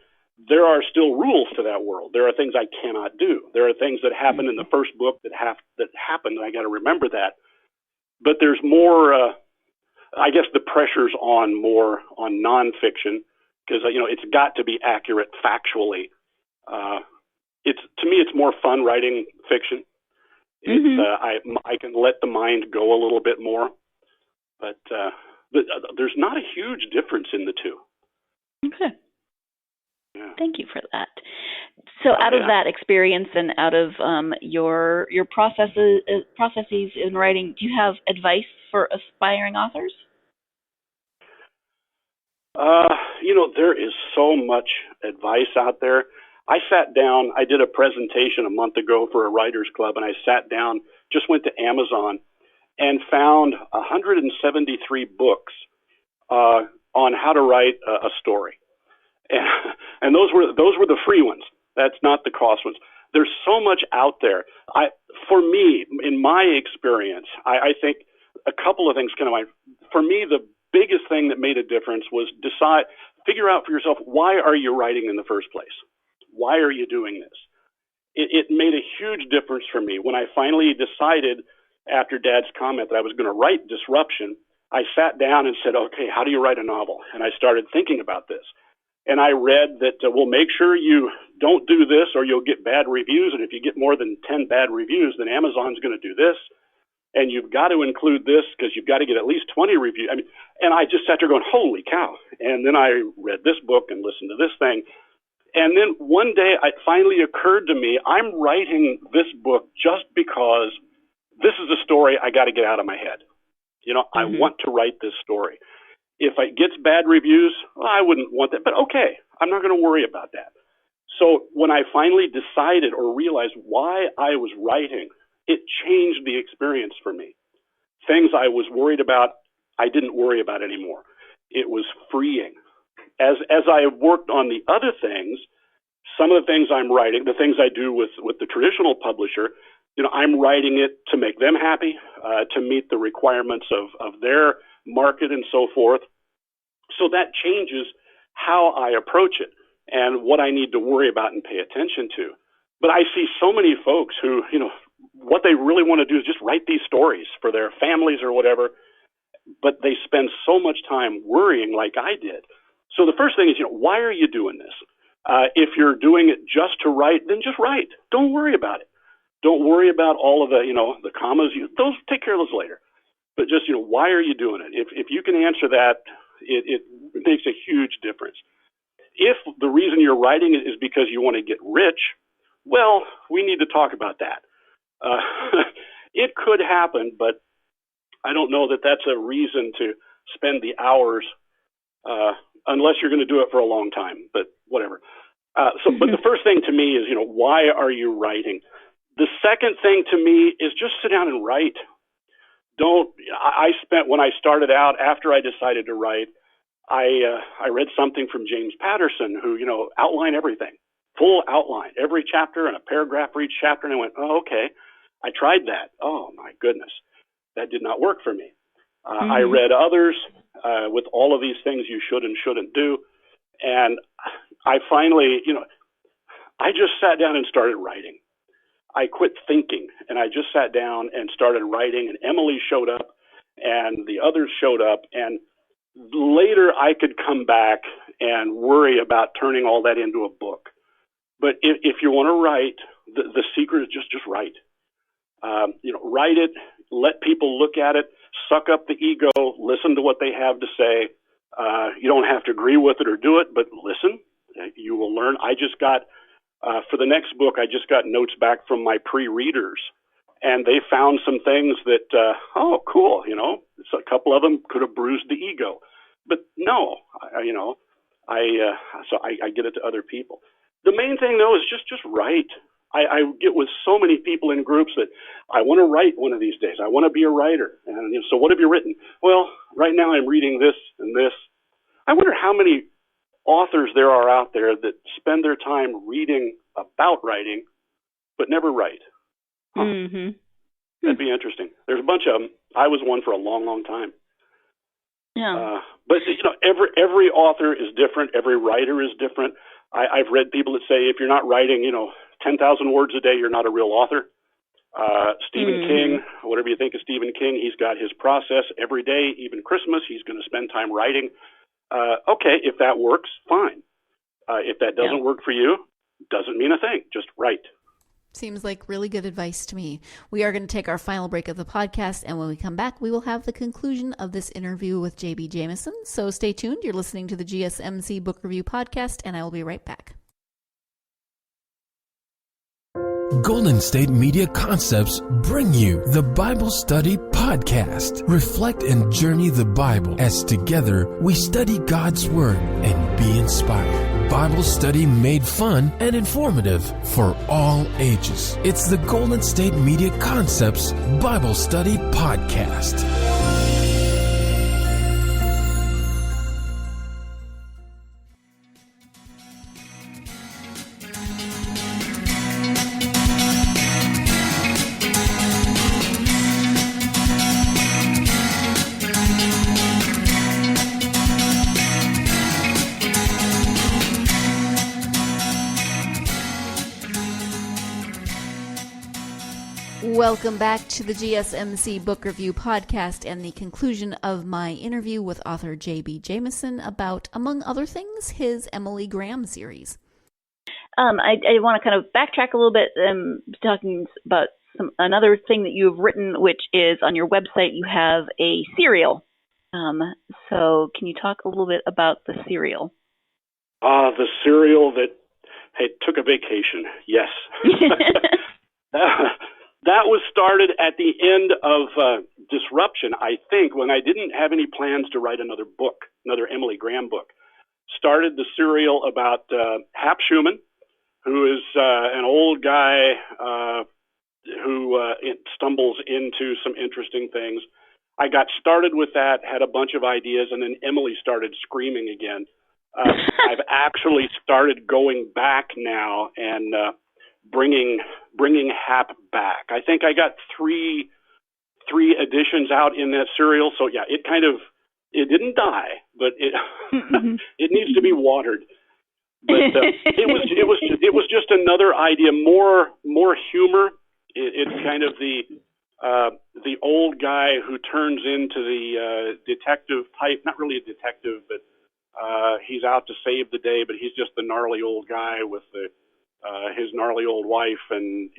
there are still rules to that world. There are things I cannot do. There are things that happen in the first book that happened, and I got to remember that. But there's more, I guess the pressure's more on nonfiction because, it's got to be accurate factually. To me, it's more fun writing fiction. I can let the mind go a little bit more, but there's not a huge difference in the two. Okay. Yeah. Thank you for that. So out of that experience and out of your processes in writing, do you have advice for aspiring authors? There is so much advice out there. I sat down, I did a presentation a month ago for a writers club, and I sat down, just went to Amazon and found 173 books on how to write a story. And those were the free ones. That's not the cost ones. There's so much out there. For me, in my experience, I think a couple of things for me, the biggest thing that made a difference was figure out for yourself, why are you writing in the first place? Why are you doing this? It made a huge difference for me. When I finally decided after Dad's comment that I was going to write Disruption, I sat down and said, okay, how do you write a novel? And I started thinking about this. And I read that, make sure you don't do this or you'll get bad reviews. And if you get more than 10 bad reviews, then Amazon's going to do this. And you've got to include this because you've got to get at least 20 reviews. And I just sat there going, holy cow. And then I read this book and listened to this thing. And then one day it finally occurred to me, I'm writing this book just because this is a story I got to get out of my head. I want to write this story. If it gets bad reviews, I wouldn't want that, but okay, I'm not going to worry about that. So when I finally decided or realized why I was writing, it changed the experience for me. Things I was worried about, I didn't worry about anymore. It was freeing. As I worked on the other things, some of the things I'm writing, the things I do with the traditional publisher, I'm writing it to make them happy, to meet the requirements of their market and so forth. So that changes how I approach it and what I need to worry about and pay attention to. But I see so many folks who, what they really want to do is just write these stories for their families or whatever, but they spend so much time worrying like I did. So the first thing is, why are you doing this? If you're doing it just to write, then just write. Don't worry about it. Don't worry about all of the commas. Those take care of those later. But just, why are you doing it? If you can answer that, it makes a huge difference. If the reason you're writing it is because you want to get rich, well, we need to talk about that. It could happen, but I don't know that that's a reason to spend the hours, unless you're going to do it for a long time, but whatever. But the first thing to me is, why are you writing? The second thing to me is just sit down and write. When I started out, after I decided to write, I read something from James Patterson who, outline everything, full outline, every chapter and a paragraph for each chapter. And I went, oh, okay. I tried that. Oh my goodness. That did not work for me. I read others with all of these things you should and shouldn't do. And I finally, I just sat down and started writing. I quit thinking, and I just sat down and started writing, and Emily showed up, and the others showed up, and later I could come back and worry about turning all that into a book. But if you want to write, the secret is just write. Write it, let people look at it, suck up the ego, listen to what they have to say. You don't have to agree with it or do it, but listen. You will learn. I just got, for the next book, I just got notes back from my pre-readers, and they found some things that, cool, so a couple of them could have bruised the ego. But no, so I get it to other people. The main thing, though, is just write. I get with so many people in groups that I want to write one of these days. I want to be a writer. And so what have you written? Well, right now I'm reading this and this. I wonder how many authors there are out there that spend their time reading about writing but never write. Huh. Mm-hmm. That'd be interesting. There's a bunch of them. I was one for a long, long time. Yeah. But every author is different. Every writer is different. I've read people that say if you're not writing, 10,000 words a day, you're not a real author. Stephen King, whatever you think of Stephen King, he's got his process every day, even Christmas. He's going to spend time writing. Okay, if that works, fine. If that doesn't work for you, doesn't mean a thing. Just write. Seems like really good advice to me. We are going to take our final break of the podcast, and when we come back, we will have the conclusion of this interview with JB Jamison. So stay tuned. You're listening to the GSMC Book Review Podcast, and I will be right back. Golden State Media Concepts bring you the Bible Study Podcast. Reflect and journey the Bible as together we study God's Word and be inspired. Bible study made fun and informative for all ages. It's the Golden State Media Concepts Bible Study Podcast. Welcome back to the GSMC Book Review Podcast and the conclusion of my interview with author JB Jamison about, among other things, his Emily Graham series. I want to kind of backtrack a little bit, talking about another thing that you've written, which is on your website. You have a serial. So can you talk a little bit about the serial? The serial that took a vacation. Yes. That was started at the end of Disruption, I think, when I didn't have any plans to write another book, another Emily Graham book. Started the serial about Hap Schumann, who is an old guy who stumbles into some interesting things. I got started with that, had a bunch of ideas, and then Emily started screaming again. I've actually started going back now and bringing Hap back. I think I got three editions out in that serial. So yeah, it didn't die, but it it needs to be watered. But it was just another idea, more humor. It's kind of the old guy who turns into the detective type. Not really a detective, but he's out to save the day. But he's just the gnarly old guy with his gnarly old wife, and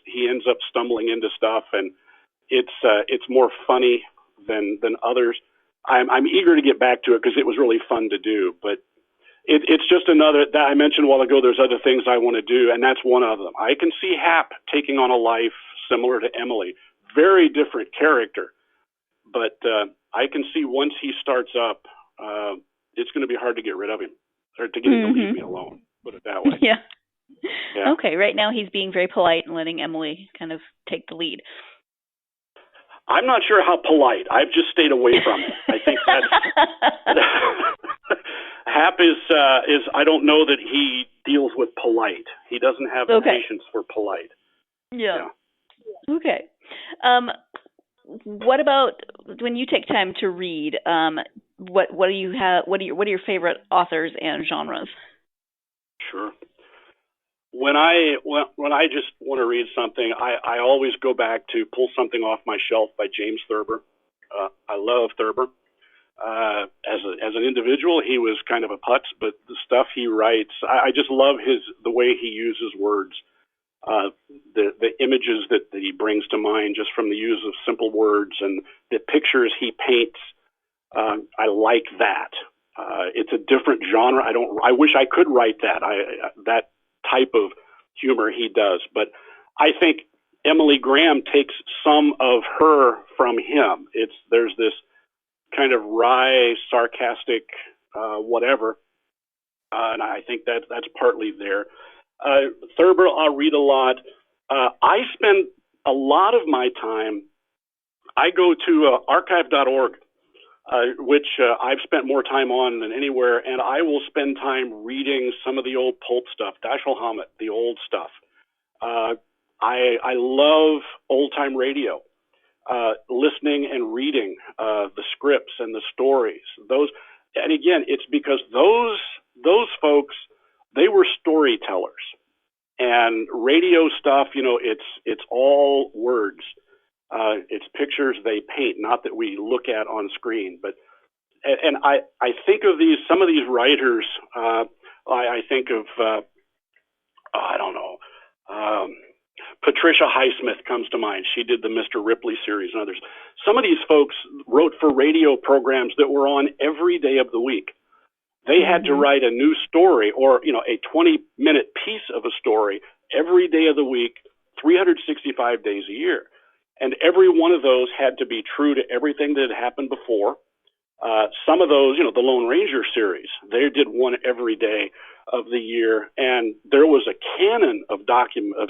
he ends up stumbling into stuff, and it's more funny than others. I'm eager to get back to it because it was really fun to do, but it's just another that I mentioned a while ago. There's other things I want to do, and that's one of them. I can see Hap taking on a life similar to Emily, very different character, but I can see once he starts up, it's going to be hard to get rid of him or to get him to leave me alone. Put it that way. Yeah. Okay. Right now he's being very polite and letting Emily kind of take the lead. I'm not sure how polite. I've just stayed away from it. I think that's Hap is. I don't know that he deals with polite. He doesn't have the patience for polite. Yeah. Okay. What about when you take time to read? What do you have? What are your favorite authors and genres? Sure. when I just want to read something, I always go back to pull something off my shelf by James Thurber. I love Thurber. As an individual, he was kind of a putz, but the stuff he writes, I just love the way he uses words. The images that he brings to mind just from the use of simple words, and the pictures he paints. I like that. It's a different genre. I wish I could write that. That type of humor he does, but I think Emily Graham takes some of her from him. There's this kind of wry, sarcastic, whatever, and I think that's partly there. Thurber, I'll read a lot. I spend a lot of my time. I go to archive.org. Which I've spent more time on than anywhere, and I will spend time reading some of the old pulp stuff, Dashiell Hammett, the old stuff. I love old-time radio, listening and reading the scripts and the stories. And again, it's because those folks, they were storytellers. And radio stuff, it's all words. It's pictures they paint, not that we look at on screen. And I think of some of these writers. I think of I don't know. Patricia Highsmith comes to mind. She did the Mr. Ripley series and others. Some of these folks wrote for radio programs that were on every day of the week. They had to write a new story or a 20-minute piece of a story every day of the week, 365 days a year. And every one of those had to be true to everything that had happened before. Some of those, the Lone Ranger series, they did one every day of the year. And there was a canon of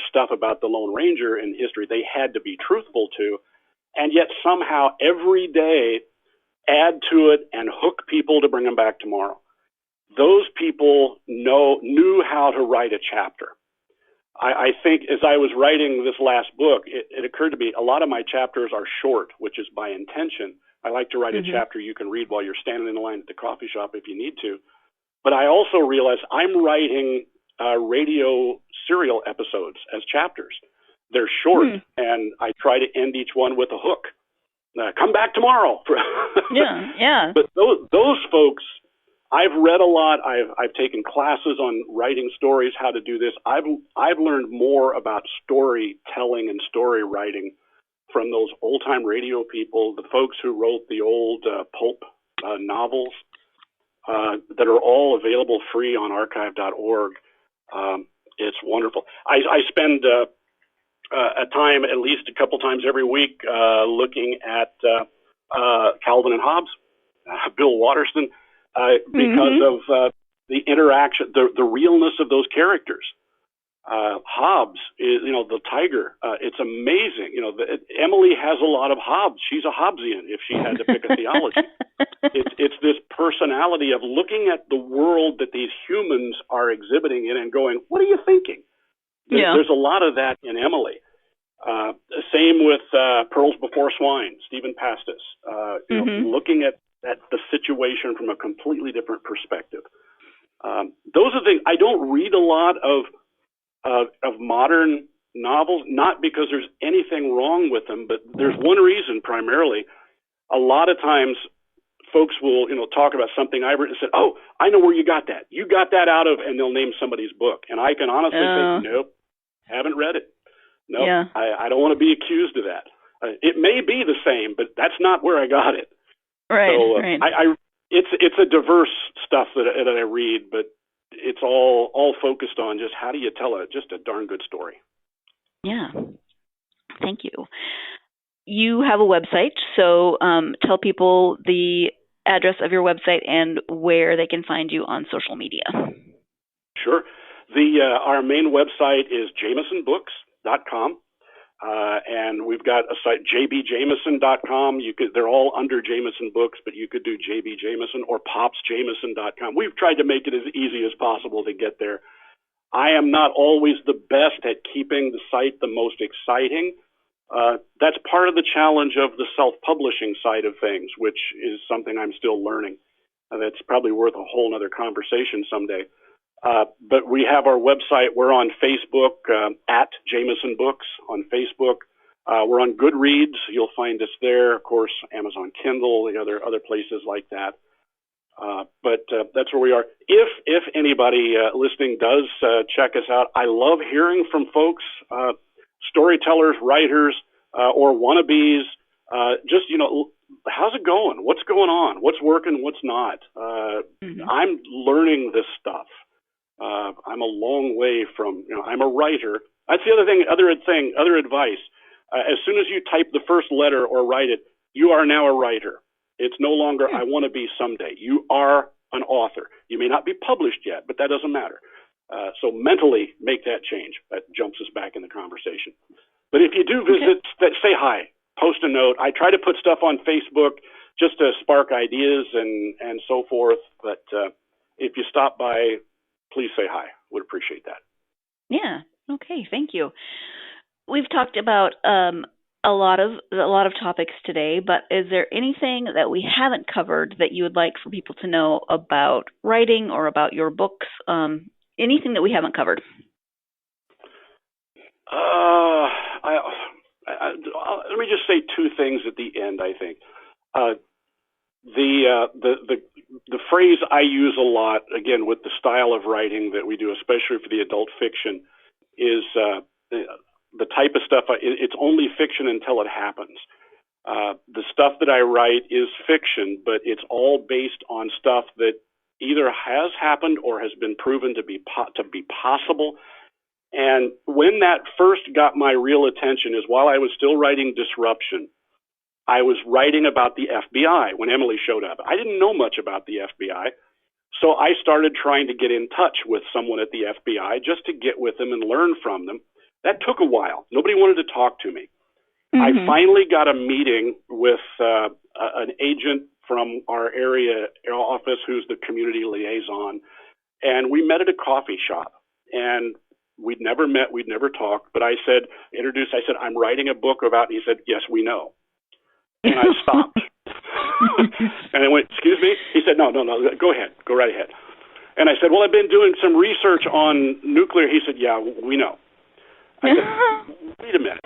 stuff about the Lone Ranger in history they had to be truthful to. And yet somehow every day add to it and hook people to bring them back tomorrow. Those people knew how to write a chapter. I think as I was writing this last book, it occurred to me a lot of my chapters are short, which is by intention. I like to write a chapter you can read while you're standing in line at the coffee shop if you need to. But I also realized I'm writing radio serial episodes as chapters. They're short, and I try to end each one with a hook. Come back tomorrow. Yeah. But those folks, I've read a lot. I've taken classes on writing stories, how to do this. I've learned more about storytelling and story writing from those old-time radio people, the folks who wrote the old pulp novels that are all available free on archive.org. It's wonderful. I spend a time, at least a couple times every week, looking at Calvin and Hobbes, Bill Watterson, because of the interaction, the realness of those characters. Hobbes is, the tiger. It's amazing. Emily has a lot of Hobbes. She's a Hobbesian if she had to pick a theology. It's this personality of looking at the world that these humans are exhibiting in and going, what are you thinking? There's a lot of that in Emily. Same with Pearls Before Swine, Stephen Pastis. Looking at the situation from a completely different perspective. Those are things. I don't read a lot of modern novels, not because there's anything wrong with them, but there's one reason primarily. A lot of times folks will, talk about something I've written and said, oh, I know where you got that. You got that out of, and they'll name somebody's book. And I can honestly say, nope, haven't read it. Nope, I don't want to be accused of that. It may be the same, but that's not where I got it. Right, so, right. It's a diverse stuff that I read, but it's all focused on just how do you tell just a darn good story. Yeah. Thank you. You have a website, so tell people the address of your website and where they can find you on social media. Sure. Our main website is jamisonbooks.com. And we've got a site, jbjamison.com. They're all under Jamison Books, but you could do JB Jamison or popsjamison.com. We've tried to make it as easy as possible to get there. I am not always the best at keeping the site the most exciting. That's part of the challenge of the self-publishing side of things, which is something I'm still learning. That's probably worth a whole other conversation someday. But we have our website. We're on Facebook at Jamison Books on Facebook. We're on Goodreads. You'll find us there. Of course, Amazon Kindle, the other places like that. But that's where we are. If anybody listening does check us out, I love hearing from folks, storytellers, writers, or wannabes. Just, how's it going? What's going on? What's working? What's not? I'm learning this stuff. I'm a long way from, I'm a writer. That's the other thing, other advice. As soon as you type the first letter or write it, you are now a writer. It's no longer, I want to be someday. You are an author. You may not be published yet, but that doesn't matter. So mentally make that change. That jumps us back in the conversation. But if you do visit, say hi, post a note. I try to put stuff on Facebook just to spark ideas and so forth. But if you stop by, please say hi. Would appreciate that. Yeah. Okay. Thank you. We've talked about a lot of topics today, but is there anything that we haven't covered that you would like for people to know about writing or about your books? Anything that we haven't covered? Let me just say two things at the end. I think the phrase I use a lot, again, with the style of writing that we do, especially for the adult fiction, is the type of stuff, it's only fiction until it happens. The stuff that I write is fiction, but it's all based on stuff that either has happened or has been proven to be possible. And when that first got my real attention is while I was still writing Disruption. I was writing about the FBI when Emily showed up. I didn't know much about the FBI, so I started trying to get in touch with someone at the FBI just to get with them and learn from them. That took a while. Nobody wanted to talk to me. I finally got a meeting with an agent from our area office who's the community liaison, and we met at a coffee shop. And we'd never met, we'd never talked, but I said, I'm writing a book about, and he said, yes, we know. And I stopped. And I went, excuse me? He said, no, go ahead, go right ahead. And I said, well, I've been doing some research on nuclear. He said, yeah, we know. I said, wait a minute.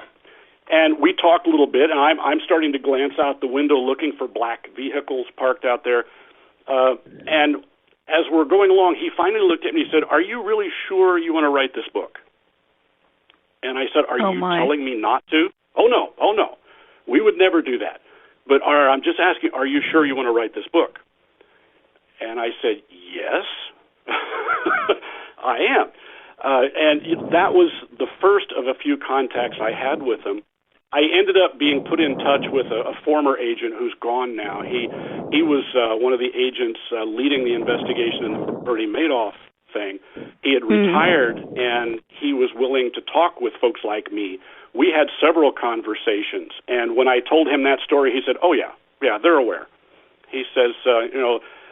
And we talked a little bit, and I'm starting to glance out the window looking for black vehicles parked out there. And as we're going along, he finally looked at me and he said, are you really sure you want to write this book? And I said, are you telling me not to? Oh, no. We would never do that. But I'm just asking, are you sure you want to write this book? And I said, yes, I am. And that was the first of a few contacts I had with him. I ended up being put in touch with a former agent who's gone now. He was one of the agents leading the investigation in the Bernie Madoff thing. He had retired, and he was willing to talk with folks like me. We had several conversations, and when I told him that story, he said, oh, yeah, they're aware. He says,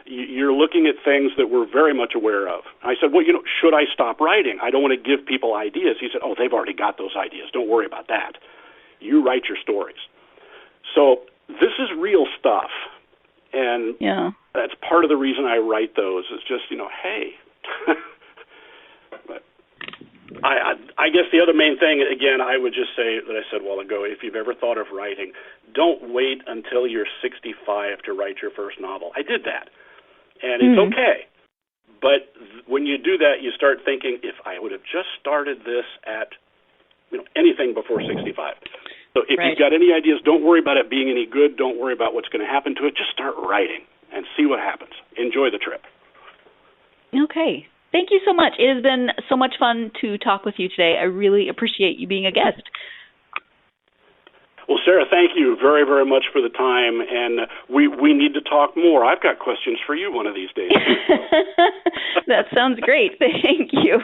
you're looking at things that we're very much aware of. I said, well, should I stop writing? I don't want to give people ideas. He said, oh, they've already got those ideas. Don't worry about that. You write your stories. So this is real stuff, and that's part of the reason I write those is just, hey. But I guess the other main thing, again, I would just say that I said a while ago, if you've ever thought of writing, don't wait until you're 65 to write your first novel. I did that, and it's okay. But when you do that, you start thinking, if I would have just started this at anything before 65. So if you've got any ideas, don't worry about it being any good. Don't worry about what's going to happen to it. Just start writing and see what happens. Enjoy the trip. Okay. Thank you so much. It has been so much fun to talk with you today. I really appreciate you being a guest. Well, Sarah, thank you very, very much for the time, and we need to talk more. I've got questions for you one of these days. That sounds great. Thank you.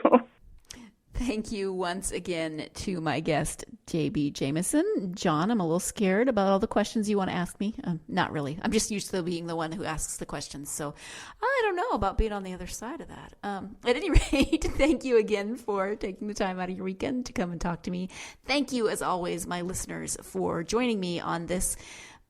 Thank you once again to my guest, JB Jamison. John, I'm a little scared about all the questions you want to ask me. Not really. I'm just used to being the one who asks the questions, so I don't know about being on the other side of that. At any rate, thank you again for taking the time out of your weekend to come and talk to me. Thank you, as always, my listeners, for joining me on this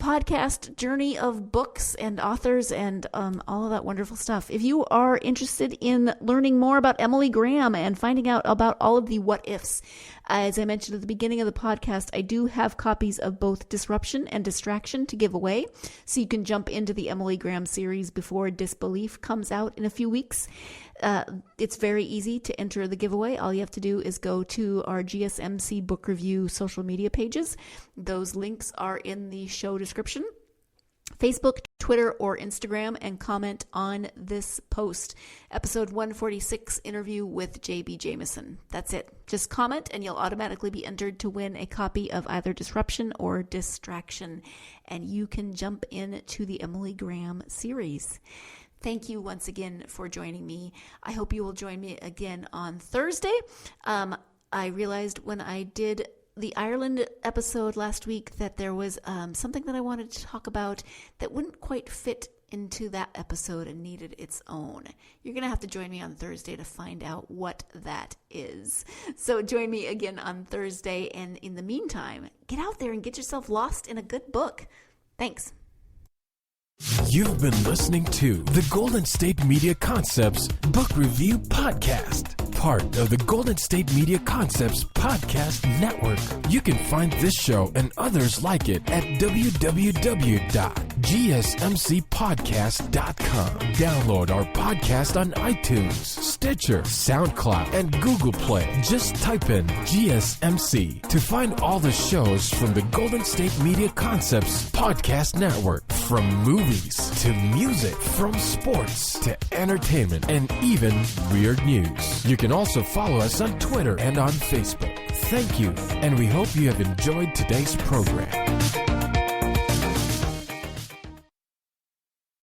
podcast journey of books and authors and all of that wonderful stuff. If you are interested in learning more about Emily Graham and finding out about all of the what ifs, as I mentioned at the beginning of the podcast, I do have copies of both Disruption and Distraction to give away. So you can jump into the Emily Graham series before Disbelief comes out in a few weeks. It's very easy to enter the giveaway. All you have to do is go to our GSMC book review social media pages. Those links are in the show description. Facebook, Twitter, or Instagram, and comment on this post. Episode 146, interview with JB Jamison. That's it. Just comment and you'll automatically be entered to win a copy of either Disruption or Distraction. And you can jump into the Emily Graham series. Thank you once again for joining me. I hope you will join me again on Thursday. I realized when I did the Ireland episode last week that there was something that I wanted to talk about that wouldn't quite fit into that episode and needed its own. You're going to have to join me on Thursday to find out what that is. So join me again on Thursday, and in the meantime, get out there and get yourself lost in a good book. Thanks. You've been listening to the Golden State Media Concepts Book Review Podcast, part of the Golden State Media Concepts Podcast Network. You can find this show and others like it at www.gsmcpodcast.com. Download our podcast on iTunes, Stitcher, SoundCloud, and Google Play. Just type in GSMC to find all the shows from the Golden State Media Concepts Podcast Network, from movies to music, from sports to entertainment, and even weird news. You can also follow us on Twitter and on Facebook. Thank you, and we hope you have enjoyed today's program.